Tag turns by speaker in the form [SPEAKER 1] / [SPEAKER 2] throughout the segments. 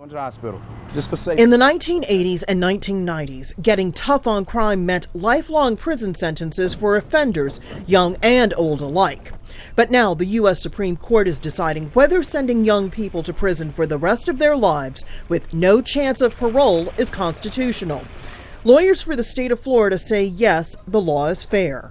[SPEAKER 1] Going to the hospital, just for safety.
[SPEAKER 2] In the 1980s and 1990s, getting tough on crime meant lifelong prison sentences for offenders, young and old alike. But now the U.S. Supreme Court is deciding whether sending young people to prison for the rest of their lives with no chance of parole is constitutional. Lawyers for the state of Florida say yes, the law is fair.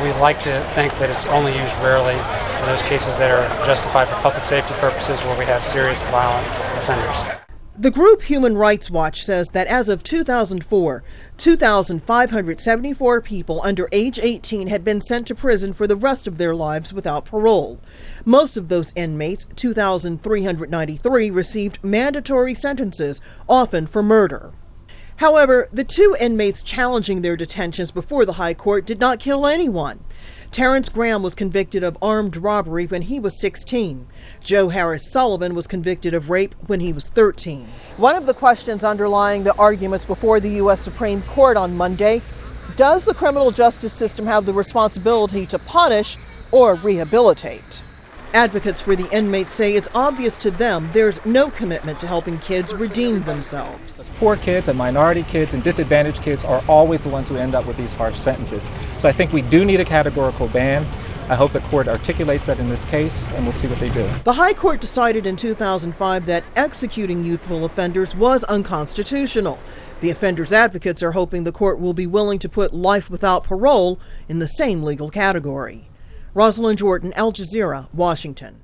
[SPEAKER 3] We like to think that it's only used rarely in those cases that are justified for public safety purposes where we have serious violent offenders.
[SPEAKER 2] The group Human Rights Watch says that as of 2004, 2,574 people under age 18 had been sent to prison for the rest of their lives without parole. Most of those inmates, 2,393, received mandatory sentences, often for murder. However, the two inmates challenging their detentions before the High Court did not kill anyone. Terrence Graham was convicted of armed robbery when he was 16. Joe Harris Sullivan was convicted of rape when he was 13. One of the questions underlying the arguments before the U.S. Supreme Court on Monday, does the criminal justice system have the responsibility to punish or rehabilitate? Advocates for the inmates say it's obvious to them there's no commitment to helping kids redeem themselves.
[SPEAKER 4] Poor kids and minority kids and disadvantaged kids are always the ones who end up with these harsh sentences. So I think we do need a categorical ban. I hope the court articulates that in this case, and we'll see what they do.
[SPEAKER 2] The High Court decided in 2005 that executing youthful offenders was unconstitutional. The offenders' advocates are hoping the court will be willing to put life without parole in the same legal category. Rosiland, Al Jazeera, Washington.